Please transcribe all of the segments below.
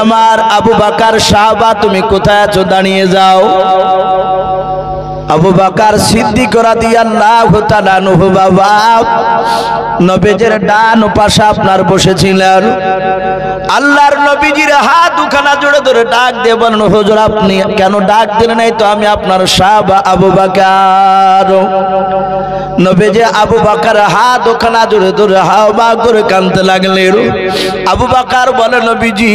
আমার আবু বকর সাহাবা তুমি কোথায় আছো দাঁড়িয়ে যাও। আবু বকর সিদ্দিক রাদিয়াল্লাহু তাআলা আনহু বাবা নবীজির ডান পাশে আপনার বসেছিলেন। আল্লাহর নবীজির হাত দুখানা জোড়ে ধরে ডাক দিয়ে বলেন, হুজুর আপনি কেন ডাক দিলেন? নাই তো আমি আপনার সাহাবা আবু বকর। নবীজি আবু বকর হাত দুখানা জোড়ে ধরে হাওয়া করে কাঁদতে লাগলেন। আবু বকর বলে, নবীজি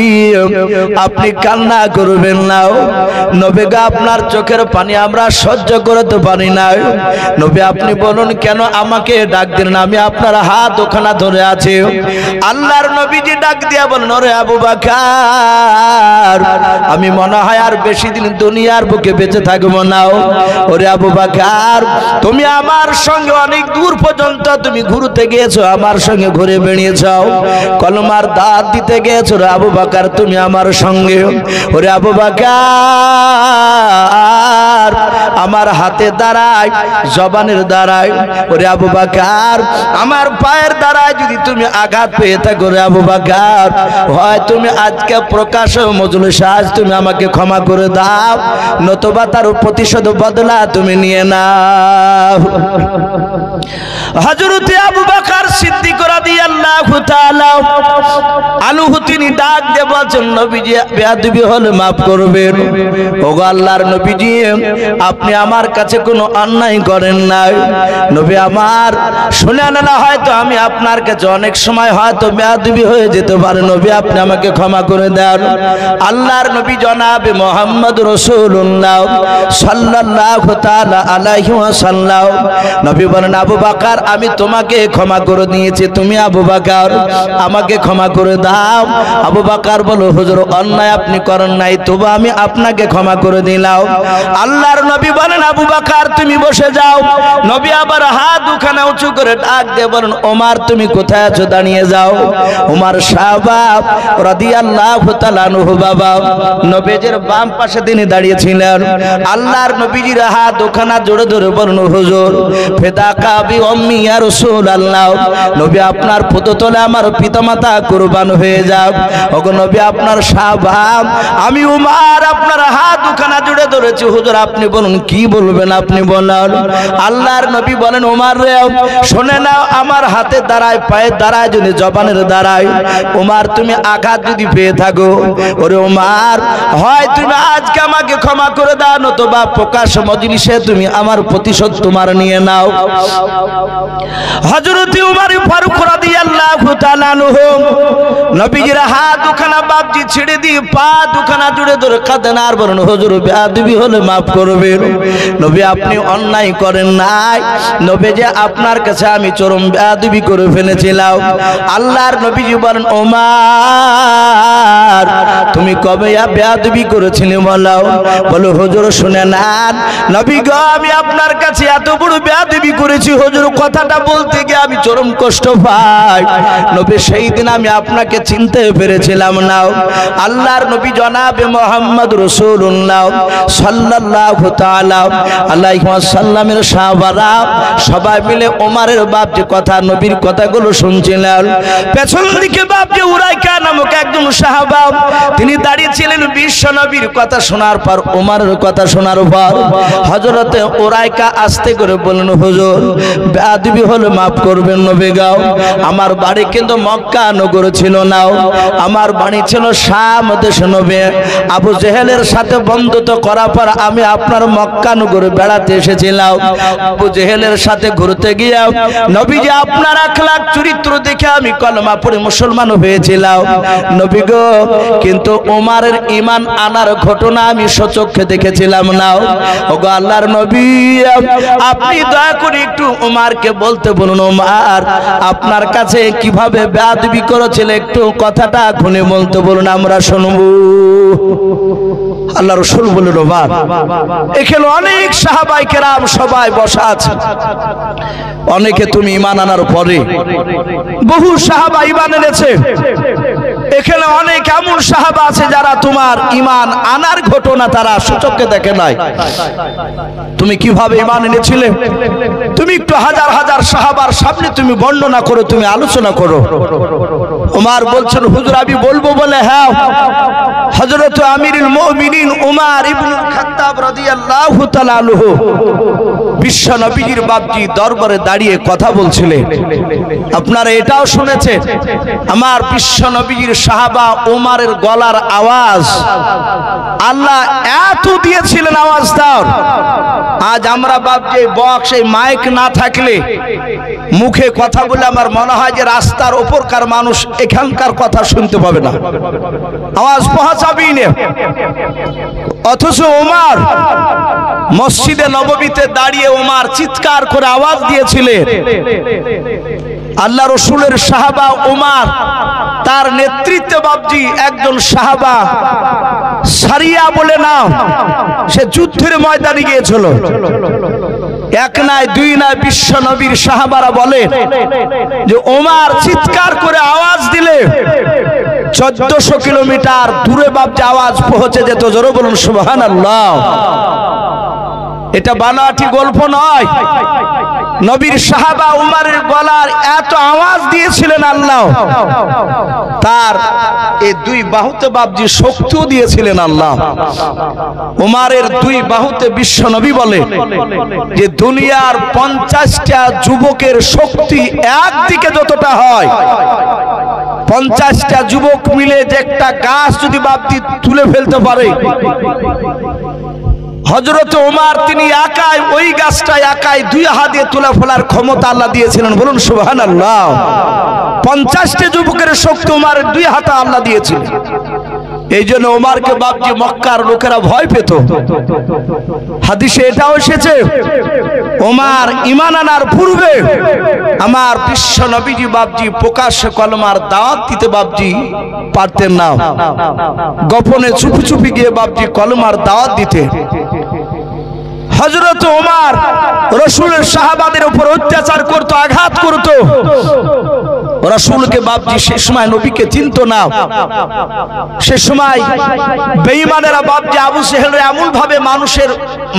আপনি কান্না করবেন না। নবী গো আপনার চোখের পানি আমরা সহ্য করতে পারি না। নবী আপনি বলুন কেন আমাকে ডাক দিলেন? আমি আপনার হাত ওখানা ধরে আছি। আল্লাহর নবীজি ডাক দিয়া বলেন, ওরে আবু বকর আমি মনে হয় আর বেশি দিন দুনিয়ার বুকে বেঁচে থাকবো না। ওরে আবু বকর তুমি আমার সঙ্গে অনেক দূর পর্যন্ত তুমি ঘুরতে গিয়েছো, আমার সঙ্গে ঘুরে বেড়িয়েছো, কলমার দাঁত দিতে গিয়েছো। রে আবু বকর তুমি আমার সঙ্গে। ওরে আবু বকর আমার হাতে দাঁড়ায়, জবানের দাঁড়ায়। ওরে আবু বকর আমার পায়ের দাঁড়ায় যদি তুমি আঘাত পেয়ে থাকো, রে আবু বকর হয় তুমি আজকে প্রকাশ মজলিসে আজ তুমি আমাকে ক্ষমা করে দাও, নতুবা তার প্রতিশোধ বদলা তুমি নিয়ে নাও। হযরত আবু বকর সিদ্দিক রাদিয়াল্লাহু তাআলা আনহু তিনি ডাক দিয়ে বলেন, নবীজি বেয়াদবি হলে maaf করবেন। ওগো আল্লাহর নবীজি আপনি আমার কাছে কোনো অন্যায় করেন নাই। নবী আমার শুনেন না, হয়তো আমি আপনার কাছে অনেক সময় হয়তো বেয়াদবি হয়ে যেতে পারে, নবী আপনি আমাকে ক্ষমা করে দেন। আল্লাহর নবী জনাবে মুহাম্মদ রাসূলুল্লাহ সাল্লাল্লাহু তাআলা আলাইহি ওয়াসাল্লাম নবী বলেন, আবু বকর আমি তোমাকে ক্ষমা করে দিয়েছি, তুমি আবু বকর আমাকে ক্ষমা করে দাও। আবু বকর বলো, হুজুর অন্যায় আপনি করেন নাই, তবু আমি আপনাকে ক্ষমা করে দিলাম। আল্লাহর নবী বলেন, আবু বকর তুমি বসে যাও। নবী আবার হাত দুখানা উঁচু করে ডাক দিয়ে বলেন, ওমর তুমি কোথায় আছো দাঁড়িয়ে যাও। ওমর সাহাবা রাদিয়াল্লাহু তাআলা আনহু বাবা নবীজির বাম পাশে তিনি দাঁড়িয়ে ছিলেন। আল্লাহর নবীজির হাত দুখানা জোড়ে ধরে বলেন, হুজুর ফিদাকা বি উম্মি ইয়া রাসূলুল্লাহ নবী আপনার পদতলে আমার পিতামাতা কুরবান হয়ে যাক। ওগো নবী আপনার সাহাবা আমি উমর আপনার হাত দুখানা জুড়ে ধরেছি, হুজুর আপনি বলুন কি বলবেন আপনি বলেন। আল্লাহর নবী বলেন, উমর রে শুনে নাও, আমার হাতে দাঁড়ায় পায়ে দাঁড়ায় যদি জবানের দাঁড়ায়, উমর তুমি আঘাত যদি পেয়ে থাকো, ওরে উমর হয় তুমি আজকে আমাকে ক্ষমা করে দাও, নতুবা প্রকাশ মজলিসে তুমি আমার প্রতিশোধ তোমার নিয়ে নাও। হযরত উমর ফারুক রাদিয়াল্লাহু তাআলা আনহু নবীজির হাত দুখানা বাপজি ছেড়ে দিয়ে পা দুখানা জুড়ে ধরে কাঁদেন আর বলেন, হুজুর বেয়াদবি হলে maaf করবেন। নবী আপনি অন্যায় করেন নাই, নবী যে আপনার কাছে আমি চরম বেয়াদবি করে ফেলেছিলাম। আল্লাহর নবীজি বলেন, ওমর তুমি কবে বেয়াদবি করেছিলে বলো। বলো হুজুর শুনে নেন, নবী গো আমি আপনার কাছে এত বড় বেয়াদবি করেছি, হুজুর কথাটা বলতে গিয়ে আমি চরম কষ্ট পাই। নবী সেই দিন আমি আপনাকে চিনতে পেরেছিলাম না। আল্লাহর নবী জনাবে মুহাম্মদ রাসূলুল্লাহ সাল্লাল্লাহু তাআলা আলাইহি ওয়াসাল্লামের সাহাবারা সবাই মিলে ওমরের বাপ যে কথা নবীর কথাগুলো শুনছিলেন। পেছন দিকে বাপ যে উরাইকা নামক একজন সাহাবা তিনি দাঁড়িয়ে ছিলেন। বিশ্ব নবীর কথা শোনার পর ওমরের কথা শোনার পর হযরতে উরাইকা আস্তে করে বললেন, হুজুর বেয়াদবি হলে maaf করবেন নবী গাও। আমার বাড়ি কিন্তু মক্কা নগর ছিল না, আমার বাড়ি ছিল শাম দেশে। নবী আবু জেহেলের সাথে বন্ধুত্ব করার পর আমি আপনার মক্কা নগরে বেড়াতে এসেছিলাম। আবু জেহেলের সাথে ঘুরতে গিয়ে নবীজি আপনার আখলাক চরিত্র দেখে আমি কলমা পড়ে মুসলমান হয়েছিলাম নবী গো, কিন্তু ওমরের ঈমান আনার ঘটনা আমি সচক্ষে দেখেছিলাম না। ওগো আল্লাহর নবী আপনি দয়া করে একটু ওমরকে বলতে বলুন, ওমর আপনার কাছে কিভাবে বেয়াদবি করেছিল একটু কথাটা খুলে বলতে বলুন, আমরা শুনবো। আল্লাহ রাসূল বললেন, ওমর এখানে অনেক সাহাবায়ে কেরাম সবাই বসা আছে, অনেকে তুমি ঈমান আনার পরে বহু সাহাবা ঈমান এনেছে, এখানে অনেক এমন সাহাবা আছে যারা তোমার ঈমান আনার ঘটনা তারা সচক্ষে দেখে নাই। তুমি কিভাবে ঈমান এনেছিলে তুমি একটু হাজার হাজার সাহাবার সামনে তুমি বর্ণনা করো, তুমি আলোচনা করো। ওমর বলছেন, হুজুর আমি বলবো বলে হ্যাঁ হযরত আমিরুল মুমিনিন উমর ইবনে খাত্তাব রাদিয়াল্লাহু তাআলা আনহু বিশ্ব নবীর বাপজি দরবারে দাঁড়িয়ে কথা বলছিলেন। আপনারা এটাও শুনেছেন আমার বিশ্ব নবীর সাহাবা উমরের গলার আওয়াজ আল্লাহ এত দিয়েছিলেন আওয়াজ দাও। আজ আমরা বাপজি বক্স এই মাইক না থাকলে মুখে কথা বলে আমার মনে হয় যে রাস্তার উপরকার মানুষ এখানকার কথা শুনতে পাবে না, আওয়াজ পৌঁছাবেই না। অথচ ওমর মসজিদে নববীতে দাঁড়িয়ে ওমর চিৎকার করে আওয়াজ দিয়েছিলেন। আল্লাহ রসুলের সাহাবা ওমর তার নেতৃত্বে বাপজি একজন সাহাবা সারিয়া বলে নাও, সে যুদ্ধের ময়দানে গিয়েছিল। এক নয় দুই নয় বিশ্ব নবীর সাহাবারা বলে যে ওমর চিৎকার করে আওয়াজ দিলে 1400 কিলোমিটার দূরে বাপজি আওয়াজ পৌঁছে যেত। জোরে বলুন সুবহানাল্লাহ। এটা বানোয়াটি গল্প নয়। নবীর সাহাবা উমরের গলার এত আওয়াজ দিয়েছিলেন আল্লাহ, তার এই দুই বাহুতে বাপজি শক্তিও দিয়েছিলেন আল্লাহ। উমরের দুই বাহুতে বিশ্ব নবী বলে যে দুনিয়ার 50টা যুবকের শক্তি একদিকে যতটা হয়, 50টা যুবক মিলে যে একটা গাছ যদি বাপজি তুলে ফেলতে পারে, হযরত ওমর তিনি একাই ওই গাছটা একাই দুই হাত দিয়ে তুলে ফেলার ক্ষমতা আল্লাহ দিয়েছিলেন। বলুন সুবহানাল্লাহ। 50টা যুবকের শক্তি ওমরের দুই হাতে আল্লাহ দিয়েছিলেন। এই জন্য ওমরকে বাপজি মক্কার লোকেরা ভয় পেত। হাদিসে এটাও এসেছে ওমর ঈমান আনার পূর্বে আমার বিশ্ব নবীজি বাপজি প্রকাশ্যে কলমার দাওয়াত দিতে বাপজি পারতেন না, গোপনে চুপি চুপি গিয়ে বাপজি কলমার দাওয়াত দিতে। হযরত ওমর রাসূলের সাহাবাদের উপর অত্যাচার করত, আঘাত করত। রাসূলকে বাপজি সে সময় নবীকে চিনত না। সে সময় বেঈমানেরা বাপজি আবু সেহেল এমন ভাবে মানুষের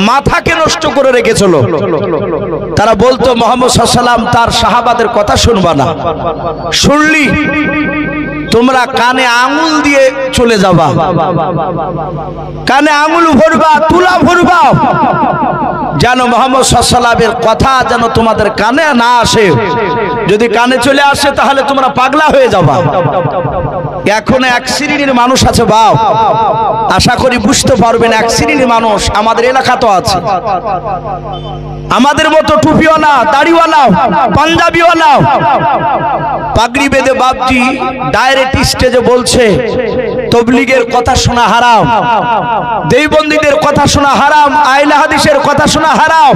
মাথাকে নষ্ট করে রেখেছিল, তারা বলতো মুহাম্মদ সাল্লাল্লাহু আলাইহি ওয়াসাল্লাম তার সাহাবাদের কথা শুনবা না, শুনলি তোমরা কানে আঙুল দিয়ে চলে যাবা, কানে আঙুল ভরবা, তুলা ভরবা, যেন মুহাম্মদ সাল্লাল্লাহু আলাইহি ওয়াসাল্লামের কথা যেন তোমাদের কানে না আসে। যদি কানে চলে আসে তাহলে তোমরা পাগলা হয়ে যাবা। এখন এক শ্রেণীর মানুষ আছে বাপ, আশা করি বুঝতে পারবেন, এক শ্রেণীর মানুষ আমাদের এলাকাতেও আছে। আমাদের মতো টুপিওয়ালা, দাড়িওয়ালা, পাঞ্জাবিওয়ালা, পাগড়ি বেঁধে বাপজি ডাইরেক্ট স্টেজে বলছে তবলিগের কথা শোনা হারাম, দেওবন্দীদের কথা শোনা হারাম, আহলে হাদিসের কথা শোনা হারাম,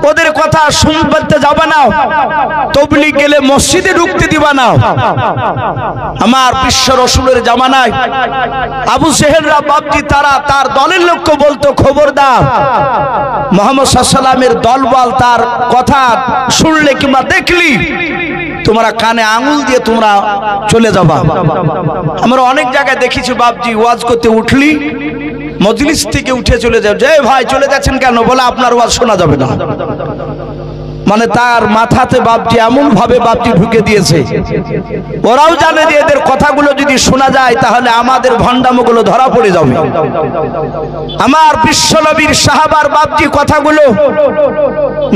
ওদের কথা শুনতে যাবে না, তবলিগ গেলে মসজিদে ঢুকতে দিবা না। আমার বিশ্ব রাসূলের জামানায় আবু সেহেলরা বাপজি তারা তার দলের লোককে বলতো খবরদার মুহাম্মদ সাল্লাল্লাহু আলাইহি ওয়াসাল্লামের দলবল তার কথা শুনলে কিংবা দেখলি তোমরা কানে আঙুল দিয়ে তোমরা চলে যাবা। আমরা অনেক জায়গায় দেখেছি বাপজি ওয়াজ করতে উঠলি মজলিস থেকে উঠে চলে যাও, যে ভাই চলে যাচ্ছেন কেন, বলে আপনার ওয়াজ শোনা যাবে না। মানে তার মাথাতে বাপজি এমন ভাবে বাপজি ঢুকে দিয়েছে, ওরাও জানে যে এদের কথাগুলো যদি শোনা যায় তাহলে আমাদের ভণ্ডামগুলো ধরা পড়ে যাবে। আমার বিশ্ব নবীর সাহাবার বাপজি কথাগুলো,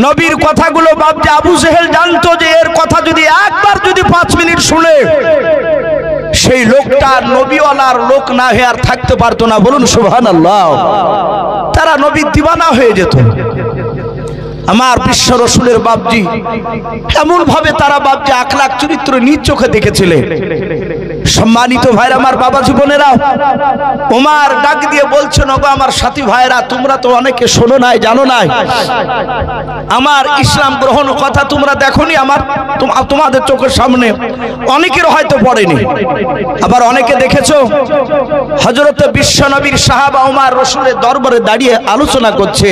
নবীর কথাগুলো বাপজি আবু জেহেল জানতো যে এর কথা যদি একবার যদি 5 মিনিট শুনে সেই লোকটা নবীওয়ালার লোক না হয়ে আর থাকতে পারতো না। বলুন সুবহানাল্লাহ। তারা নবীর দিওয়ানা হয়ে যেত। আমার বিশ্ব রাসূলের বাপজি এমন ভাবে তারা বাপজি আখলাক চরিত্র নিজ চোখে দেখেছিলেন। সম্মানিত ভাইরা, আমার বাবা জীবনেরা, ওমর ডাক দিয়ে বলছেন, ওগো আমার সাথী ভাইরা, তোমরা তো অনেকে শোনো নাই, জানো নাই, আমার ইসলাম গ্রহণ কথা তোমরা দেখোনি, আমার তোমাদের চোখের সামনে অনেকের হয়তো পড়েনি, আবার অনেকে দেখেছো। হযরত বিশ্ব নবীর সাহাবা ওমর রাসূলের দরবারে দাঁড়িয়ে আলোচনা করছে।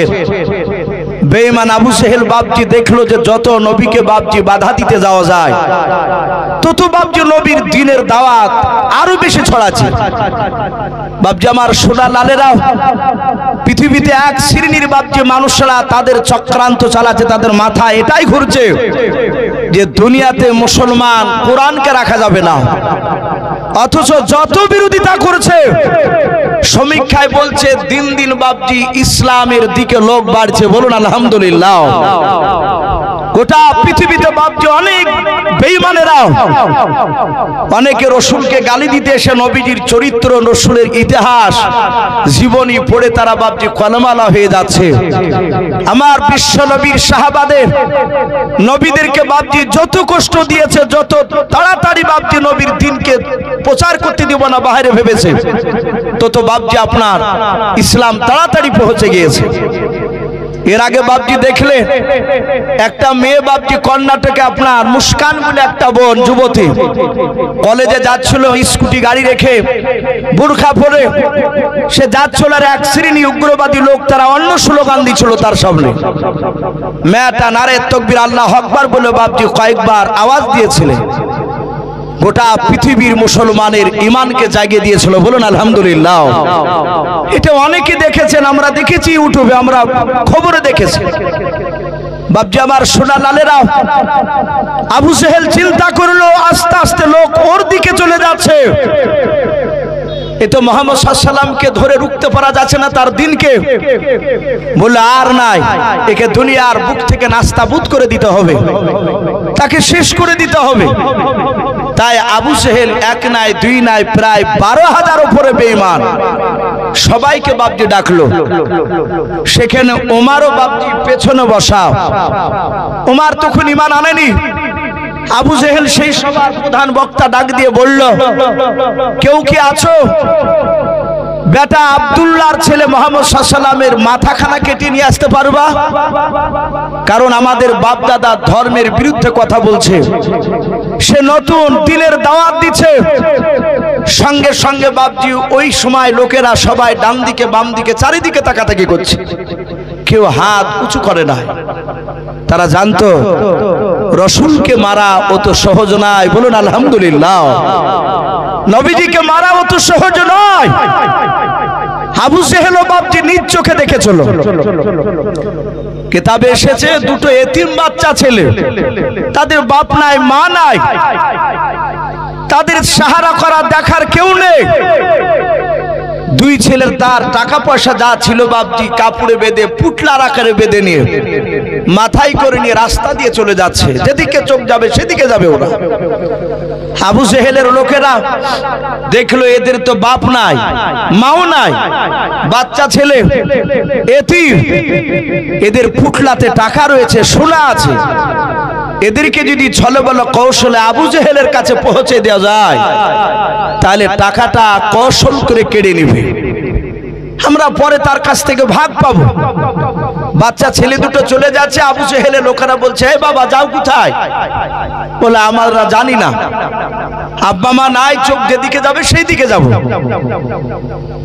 বেঈমান আবু সেহেল বাপজি দেখলো যে যত নবীকে বাপজি বাধা দিতে যাওয়া যায় তত বাপজি নবীর দ্বীনের দাওয়াত আরো বেশি ছড়াচ্ছে। বাপজি আমার সোনা লালেরা, পৃথিবীতে এক শ্রেণীর বাপজি মানুষরা তাদের চক্রান্ত চালাচ্ছে, তাদের মাথা এটাই ঘুরছে যে দুনিয়াতে মুসলমান কোরআনকে রাখা যাবে না, অথচ যত বিরোধিতা করছে সমীক্ষায় বলছে দিন দিন বাপজি ইসলামের দিকে লোক বাড়ছে। বলুন আলহামদুলিল্লাহ। গোটা পৃথিবীতে বাপজি অনেক বেঈমানেরা অনেকে রসুলকে গালি দিতে এসে নবীজির চরিত্র, রসুলের ইতিহাস, জীবনী পড়ে তারা বাপজি কলমালা হয়ে যাচ্ছে। আমার বিশ্ব নবীর সাহাবাদের নবীদেরকে বাপজি যত কষ্ট দিয়েছে, যত তাড়াতাড়ি বাপজি নবীর দিনকে প্রচার করতে দিব না বাইরে ভেবেছে, তত বাপজি আপনার ইসলাম তাড়াতাড়ি পৌঁছে গিয়েছে। এর আগে বাপজি দেখলে একটা মেয়ে বাপজি কর্ণাটকে আপনার মুস্কান বলে একটা বোন যুবতী কলেজে যাচ্ছিল, স্কুটি গাড়ি রেখে বুরখা পরে সে যাচ্ছিল, আর এক শ্রেণী উগ্রবাদী লোক তারা অন্য স্লোগান দিচ্ছিল তার সামনে, মেয়েটা নারে তাকবীর আল্লাহ আকবার বলে বাপজি কয়েকবার আওয়াজ দিয়েছিলেন। গোটা পৃথিবীর মুসলমানের ইমানকে জাগিয়ে দিয়েছিল। বলুন আলহামদুলিল্লাহ। এটা অনেকে দেখেছেন, আমরা দেখেছি ইউটিউবে, আমরা খবরে দেখেছি। বাপজি আমার সোনা লালেরা, আবু জেহেল চিন্তা করলো আস্তে আস্তে লোক ওর দিকে চলে যাচ্ছে, এ তো মুহাম্মদ সাল্লাল্লাহু আলাইহি ওয়াসাল্লামকে ধরে রুখতে পারা যাচ্ছে না তার দিনকে। বলে আর নাই, একে দুনিয়ার বুক থেকে নাস্তাবুদ করে দিতে হবে, তাকে শেষ করে দিতে হবে। তাই আবু জেহেল এক নাই দুই নাই প্রায় 12,000 উপরে বেঈমান সবাইকে বাপজি ডাকলো। সেখানে ওমরও বাপজি পেছনে বসা। ওমর তখন ঈমান আনেনি। আবু জেহেল সেই সবার প্রধান বক্তা ডাক দিয়ে বলল, কেউ কি আছো? বেটা আব্দুল্লাহর ছেলে মুহাম্মদ সাল্লাল্লাহু আলাইহি ওয়াসাল্লামের মাথাখানা কেটে নিয়ে আসতে পারবা? কারণ আমাদের বাপ দাদা ধর্মের বিরুদ্ধে কথা বলছে, সে নতুন দিনের দাওয়াত দিচ্ছে। সঙ্গে সঙ্গে বাপজি ওই সময় লোকেরা সবাই ডান দিকে বাম দিকে চারিদিকে তাকাতাকি করছে, কেউ হাত উঁচু করে না। তারা জানতো রসুলকে মারা অত সহজ নয়। বলুন আলহামদুলিল্লাহ। নবীজিকে মারা অত সহজ নয়। আবু জেহেল বাপজি নিজ চোখে দেখেছিল। কিতাবে এসেছে দুটো এতিম বাচ্চা ছেলে, তাদের বাপ নাই মা নাই, তাদের সাহারা করা দেখার কেউ নেই। দুই ছেলের তার টাকা পয়সা যা ছিল বাপজি কাপড়ে বেঁধে পুটলার আকারে বেঁধে নিয়ে মাথায় করে নিয়ে রাস্তা দিয়ে চলে যাচ্ছে, যেদিকে চোখ যাবে সেদিকে যাবে ওরা। আবু জেহেলের লোকেরা দেখলো এদের তো বাপ নাই মাও নাই, বাচ্চা ছেলে এতিম, এদের পুটলাতে টাকা রয়েছে, সোনা আছে, এদেরকে যদি ছলবল কৌশলে আবু জেহেলের কাছে পৌঁছে দেওয়া যায় তাহলে টাকাটা কৌশল করে কেড়ে নেবে, আমরা পরে তার কাছ থেকে ভাগ পাবো। বাচ্চা ছেলে দুটো চলে যাচ্ছে। আবু জেহেলের লোকেরা বলছে, হে বাবা যাও কোথায়? বলে আমরা জানি না, আব্বা মা নাই, চোখ যেদিকে যাবে সেই দিকে যাব।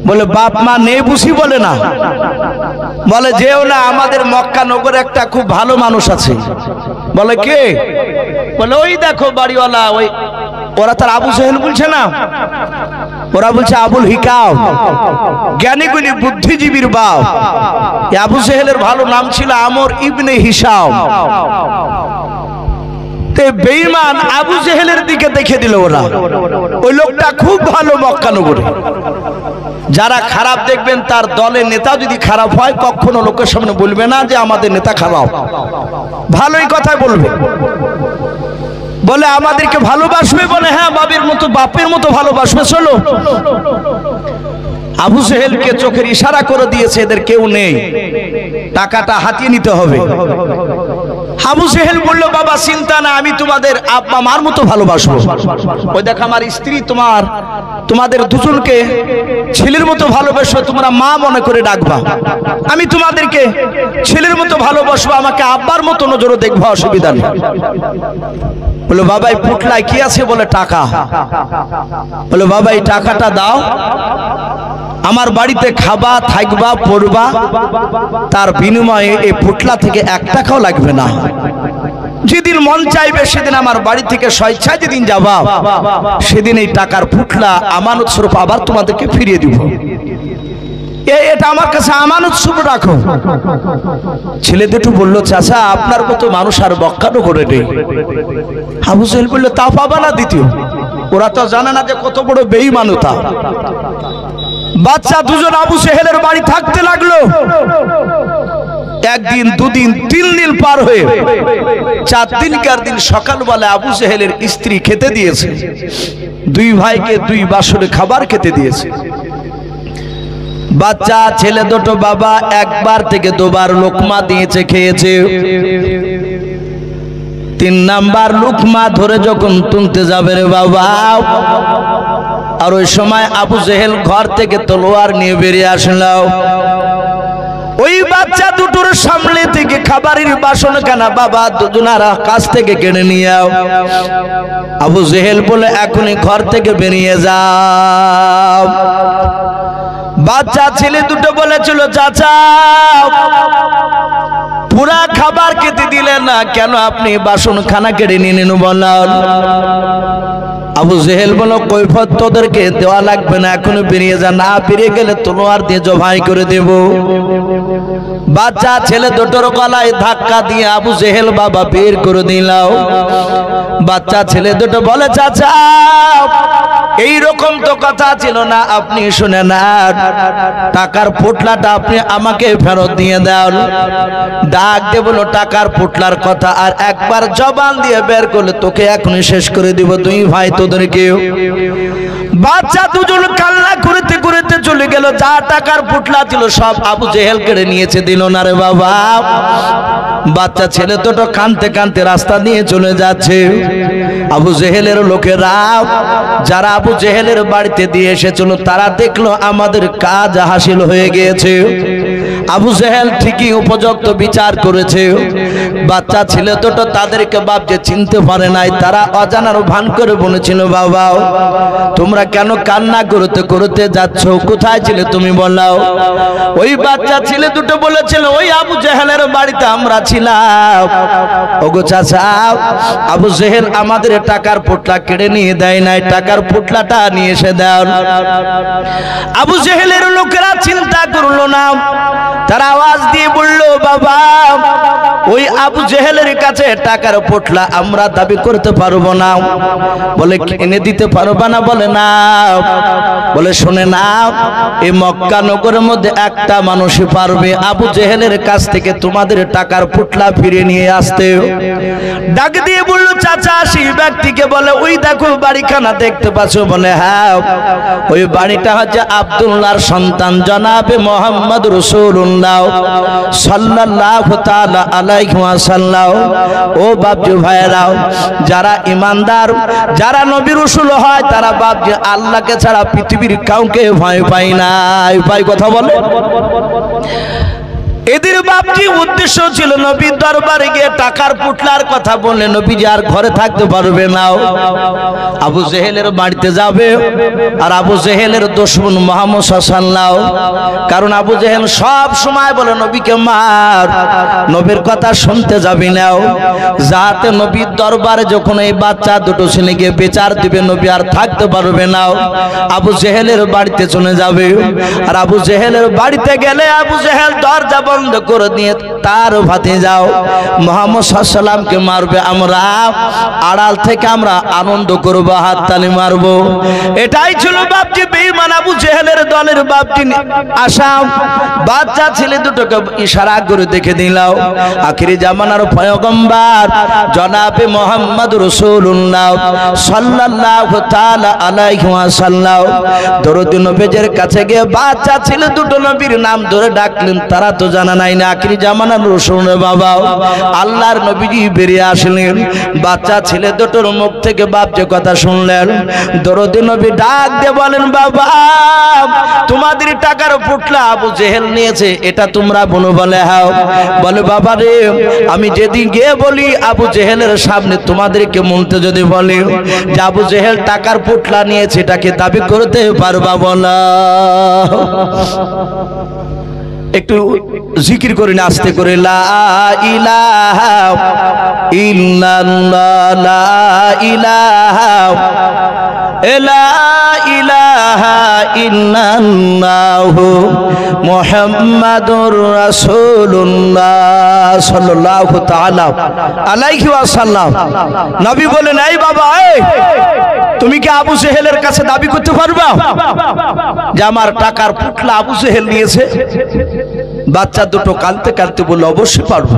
বলে বাপ মা নেই বুঝি? বলে না। বলে যেও না, আমাদের মক্কা নগরে একটা খুব ভালো মানুষ আছে। বলে কে? বলে ওই দেখো বাড়িওয়ালা। ওই ওরা তার আবু জেহেল বলছে না, ওরা বলছে আবুল হিকাম, জ্ঞানীগুণী বুদ্ধিজীবীর বাপ। আবু জেহেলের ভালো নাম ছিল আমর ইবনে হিশাম। বেঈমান আবু জেহেলের দিকে দেখে দিল ওরা, ওই লোকটা খুব ভালো মক্কা নগরে। যারা খারাপ দেখবেন তার দলের নেতা যদি খারাপ হয় কখনো লোকের সামনে বলবে না যে আমাদের নেতা খারাপ, ভালোই কথাই বলবে। বলে আমাদেরকে ভালোবাসবে? বলে হ্যাঁ, বাবের মতো বাপের মতো ভালোবাসবে, চলো। আবু জেহেলকে চোখের ইশারা করে দিয়েছে এদের কেউ নেই, টাকাটা হাতিয়ে নিতে হবে। আবু জেহেল বলল, বাবা চিন্তা না, আমি তোমাদের আব্বা মার মতো ভালোবাসবো। ওই দেখ আমার স্ত্রী তোমাদের দুজনকে ছেলের মতো ভালোবাসবো, তোমরা মা মনে করে ডাকবা। আমি তোমাদেরকে ছেলের মতো ভালোবাসবো, আমাকে আব্বার মতো নজরে দেখবো, অসুবিধা নেই। বলে বাবা এই পুটলায় কি আছে? বলে টাকা। বলে বাবা এই টাকাটা দাও, আমার বাড়িতে খাবা, থাকবা, পড়বা, তার বিনিময়ে এই পুটলা থেকে 1 টাকাও লাগবে না। যেদিন মন চাইবে সেদিন আমার বাড়ি থেকে স্বেচ্ছায় যেদিন যাবা, সেদিন এই টাকার পুটলা আমানত স্বরূপ আবার তোমাদেরকে ফিরিয়ে দিব। এটা আমার কাছে আমানত স্বরূপ রাখো। ছেলে দুটো বললো, চাচা আপনার মতো মানুষ আর বক্কানো করে নেই। আবু জেহেল বললো, তা পাবা না দ্বিতীয়? ওরা তো জানে না যে কত বড় বেঈমান ওটা। বাচ্চা দুজন আবু জেহেলের বাড়ি থাকতে লাগলো। একদিন, দুদিন, 3 দিন পার হয়ে 4 দিনকার দিন সকালবেলা আবু জেহেলের স্ত্রী খেতে দিয়েছে, 2 ভাইকে 2 বাসরে খাবার খেতে দিয়েছে। বাচ্চা ছেলে দুটো বাবা একবার থেকে 2 বার লোকমা দিয়েছে, খেয়েছে। 3 নাম্বার লোকমা ধরে যখন তুলতে যাবে রে বাবা, আর ওই সময় আবু জেহেল ঘর থেকে তলোয়ার নিয়ে বেরিয়ে আসলো। ওই বাচ্চা দুটোর সামনে থেকে খাবারের বাসন কানা বাবা দুজনার কাছ থেকে কেড়ে নিয়ে আও। আবু জেহেল বলে এখনই ঘর থেকে বেরিয়ে যাও। বাচ্চা ছেলে দুটো বলেছিল, চাচা পুরা খাবার খেতে দিলেন না কেন, আপনি বাসন খানা কেড়ে নিয়ে নিন বললেন। আবু জেহেল বলো, কৈফত তোদেরকে দেওয়া লাগবে না, এখনো বেরিয়ে যা, না বেরিয়ে গেলে তলোয়ার দিয়ে জবাই করে দেব। বাচ্চা ছেলে দুটোর গলায় ধাক্কা দিয়ে আবু জেহেল বাবা বের করে দিলাও। বাচ্চা ছেলে দুটো বলে, চাচা এই রকম তো কথা ছিল না, আপনি শুনে না, টাকার পোটলাটা আপনি আমাকে ফেরত দিয়ে দাও। ডাক দিয়ে বলো, টাকার পোটলার কথা আর একবার জবান দিয়ে বের করলে তোকে এখনই শেষ করে দিব, 2 ভাই তোদেরকে। বাচ্চা দুজন কান্না করতে করতে চলে গেল। যা টাকার পোটলা ছিল সব আবু জেহেল কেড়ে নিয়েছে, দিল না রে বাবা। বাচ্চা ছেলে দুটো কাঁদতে কাঁদতে রাস্তা দিয়ে চলে যাচ্ছে। আবু জেহেলের লোকেরা যারা আবু জেহেলের বাড়িতে দিয়ে এসেছিল তারা দেখলো আমাদের কাজ হাসিল হয়ে গিয়েছে। আবু জেহেল ঠিকই উপযুক্ত বিচার করেছে। বাচ্চা ছেলে দুটো তাদেরকে বাপ যে চিনতে পারে নাই, তারা অজানার ভান করে বলেছিল, বাবা তোমরা কেন কান্না করতে করতে যাচ্ছ, কোথায় ছিলে তুমি বলাও। ওই বাচ্চা ছেলে দুটো বলেছিল, ওই আবু জেহেলের বাড়িতে আমরা ছিলাম। ওগো চাচা, আবু জেহেল আমাদের টাকার পোটলা কেড়ে নিয়ে দেয় নাই, টাকার পোটলাটা নিয়ে এসে দাও। আবু জেহেলের লোকেরা চিন্তা করলো না, তারা আওয়াজ দিয়ে বলল, বাবা ওই আবু জেহেলের কাছে টাকার পোটলা আমরা দাবি করতে পারবো না। বলে এনে দিতে পারবা না? বলে না। বলে শুনে না, এই মক্কা নগরের মধ্যে একটা মানুষই পারবে আবু জেহেলের কাছ থেকে তোমাদের টাকার পোটলা ফিরে নিয়ে আসতে। ডাক দিয়ে বলল, চাচা সেই ব্যক্তিকে বলে, ওই দেখো বাড়িখানা দেখতে পাচ্ছ? বলে হ্যাঁ, ওই বাড়িটা হচ্ছে আব্দুল্লাহর সন্তান জনাবে মোহাম্মদ রাসূলুল্লাহ সাল্লাল্লাহু তাআলা আলাইহি ওয়াসাল্লাম। ও বাপজি ভাইরাও, যারা ইমানদার, যারা নবী রাসূল হয়, তারা বাপজি আল্লাহকে ছাড়া পৃথিবীর কাউকে ভয় পায় না। ভাই কথা বলে, এদের বাপজি উদ্দেশ্য ছিল নবীর দরবারে গিয়ে টাকার পুটলার কথা বলে নবীজি আর ঘরে থাকতে পারবে না, আবু জেহেলের বাড়িতে যাবে। আর আবু জেহেলের দুশমন মুহাম্মদ সাল্লাল্লাহু, কারণ আবু জেহেল সব সময় বলে নবীকে মার, নবীর কথা শুনতে যাবি না। যাতে নবীর দরবারে যখন এই বাচ্চা দুটো ছেলে গিয়ে বিচার দিবে, নবী আর থাকতে পারবে না, আবু জেহেলের বাড়িতে চলে যাবে। আর আবু জেহেলের বাড়িতে গেলে আবু জেহেল দরজা বন্ধ করে দিয়ে তার ভাতিজাও মুহাম্মদ সাল্লাল্লাহু আলাইহি ওয়াসাল্লামকে মারবে, আমরা আড়াল থেকে আমরা আনন্দ করব, হাততালি মারব। এটাই ছিল বাপজি বেঈমান আবু জেহেলের দলের বাপজি আশা। বাচ্চা ছেলে দুটোকে ইশারা করে দেখে দিলাও, আখিরি জামানার পয়গম্বর জনাবে মুহাম্মদ রাসূলুল্লাহ সাল্লাল্লাহু তাআলা আলাইহি ওয়াসাল্লাম দরুদ নবীর কাছে গিয়ে বাচ্চা ছেলে দুটো নবীর নাম ধরে ডাকলেন। তারা তো জানা নাই না আখিরি জামানার রাসূল বাবা আল্লাহর নবীজি বেরিয়ে আসলেন। বাচ্চা ছেলে দুটোর মুখ থেকে বাপ যে কথা শুনলেন, দরুদ নবী ডাক দিয়ে বলেন, বাবা তোমাদের টাকার পুটলা আবু জেহেল নিয়েছে, এটা তোমরা বলো? বলে হ্যাঁ। বলে বাবা রে, আমি যেদিন গিয়ে বলি আবু জেহেলের সামনে তোমাদেরকে মনতে যদি বলে যে আবু জেহেল টাকার পুটলা নিয়েছে, এটাকে দাবি করতে পারবা? বলা একটু জিকির করে না, আস্তে করে, লা ইলাহা ইল্লাল্লাহ, লা ইলাহা ইলাহা ইল্লাল্লাহু মুহাম্মাদুর রাসূলুল্লাহ সাল্লাল্লাহু তাআলা আলাইহি ওয়াসাল্লাম। নবী বলেন, এই বাবা তুমি কি আবু জেহেলের কাছে দাবি করতে পারবা যে আমার টাকার পুটলা আবু জেহেল নিয়েছে? বাচ্চা দুটো কাঁদতে কাঁদতে বলল, অবশ্যই পারবো।